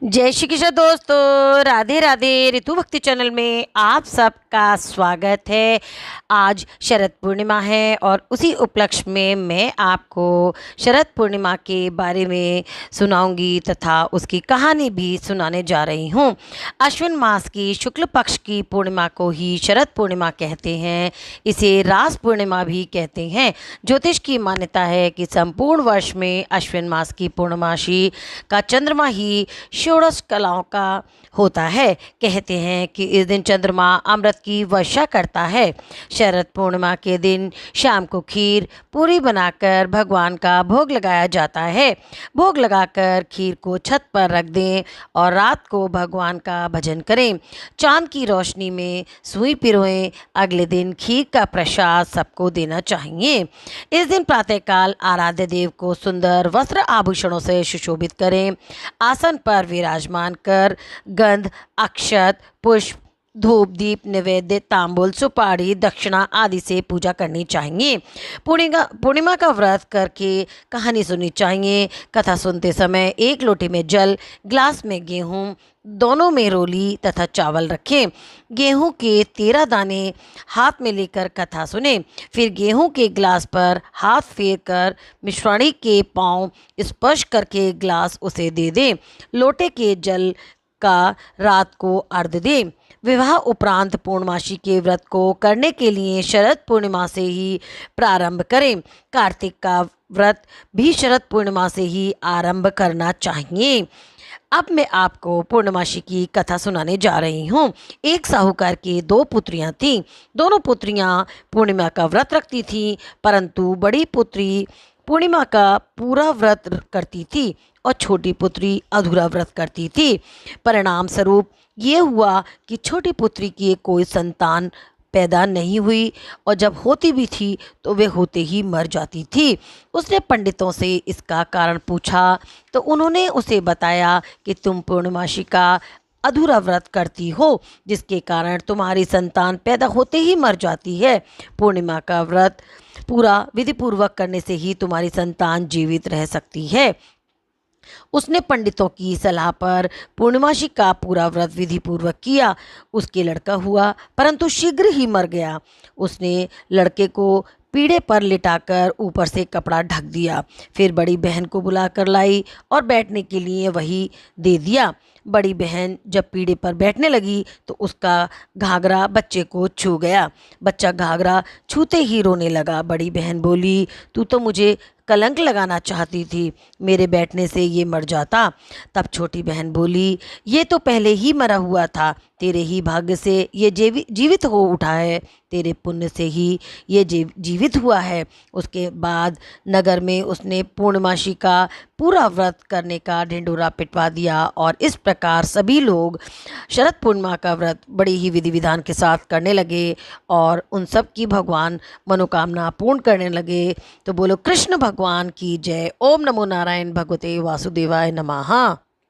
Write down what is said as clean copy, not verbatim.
जय श्री कृष्ण दोस्तों, राधे राधे। ऋतु भक्ति चैनल में आप सबका स्वागत है। आज शरद पूर्णिमा है और उसी उपलक्ष्य में मैं आपको शरद पूर्णिमा के बारे में सुनाऊंगी तथा उसकी कहानी भी सुनाने जा रही हूँ। अश्विन मास की शुक्ल पक्ष की पूर्णिमा को ही शरद पूर्णिमा कहते हैं। इसे रास पूर्णिमा भी कहते हैं। ज्योतिष की मान्यता है कि संपूर्ण वर्ष में अश्विन मास की पूर्णमासी का चंद्रमा ही षोडश कलाओं का होता है। कहते हैं कि इस दिन चंद्रमा अमृत की वर्षा करता है। शरद पूर्णिमा के दिन शाम को खीर पूरी बनाकर भगवान का भोग लगाया जाता है। भोग लगाकर खीर को छत पर रख दें और रात को भगवान का भजन करें। चांद की रोशनी में सुई पिरोएं। अगले दिन खीर का प्रसाद सबको देना चाहिए। इस दिन प्रातःकाल आराध्य देव को सुंदर वस्त्र आभूषणों से सुशोभित करें। आसन पर विराजमान कर गंध, अक्षत, पुष्प, धूप, दीप, नैवेद्य, तांबूल, सुपारी, दक्षिणा आदि से पूजा करनी चाहिए। पूर्णिमा का व्रत करके कहानी सुननी चाहिए। कथा सुनते समय एक लोटे में जल, ग्लास में गेहूँ, दोनों में रोली तथा चावल रखें। गेहूं के 13 दाने हाथ में लेकर कथा सुने। फिर गेहूं के ग्लास पर हाथ फेर कर मिश्राणी के पांव स्पर्श करके ग्लास उसे दे दें। लोटे के जल का रात को अर्घ दें। विवाह उपरांत पूर्णमासी के व्रत को करने के लिए शरद पूर्णिमा से ही प्रारंभ करें। कार्तिक का व्रत भी शरद पूर्णिमा से ही आरंभ करना चाहिए। अब मैं आपको पूर्णमासी की कथा सुनाने जा रही हूँ। एक साहूकार की 2 पुत्रियाँ थीं। दोनों पुत्रियाँ पूर्णिमा का व्रत रखती थीं, परंतु बड़ी पुत्री पूर्णिमा का पूरा व्रत करती थी और छोटी पुत्री अधूरा व्रत करती थी। परिणाम स्वरूप ये हुआ कि छोटी पुत्री की कोई संतान पैदा नहीं हुई और जब होती भी थी तो वे होते ही मर जाती थी। उसने पंडितों से इसका कारण पूछा तो उन्होंने उसे बताया कि तुम पूर्णमासी का अधूरा व्रत करती हो, जिसके कारण तुम्हारी संतान पैदा होते ही मर जाती है। पूर्णिमा का व्रत पूरा विधिपूर्वक करने से ही तुम्हारी संतान जीवित रह सकती है। उसने पंडितों की सलाह पर पूर्णमासी का पूरा व्रत विधि पूर्वक किया। उसके लड़का हुआ, परंतु शीघ्र ही मर गया। उसने लड़के को पीढ़े पर लिटाकर ऊपर से कपड़ा ढक दिया। फिर बड़ी बहन को बुलाकर लाई और बैठने के लिए वही दे दिया। बड़ी बहन जब पीढ़े पर बैठने लगी तो उसका घाघरा बच्चे को छू गया। बच्चा घाघरा छूते ही रोने लगा। बड़ी बहन बोली, तू तो मुझे कलंक लगाना चाहती थी, मेरे बैठने से ये मर जाता। तब छोटी बहन बोली, ये तो पहले ही मरा हुआ था, तेरे ही भाग्य से ये जीवित हो उठा है, तेरे पुण्य से ही ये जीवित हुआ है। उसके बाद नगर में उसने पूर्णमासी का पूरा व्रत करने का ढिंढोरा पिटवा दिया और इस प्रकार सभी लोग शरद पूर्णिमा का व्रत बड़ी ही विधि विधान के साथ करने लगे और उन सब की भगवान मनोकामना पूर्ण करने लगे। तो बोलो कृष्ण भगवान की जय। ओम नमो नारायण भगवते वासुदेवाय नमः।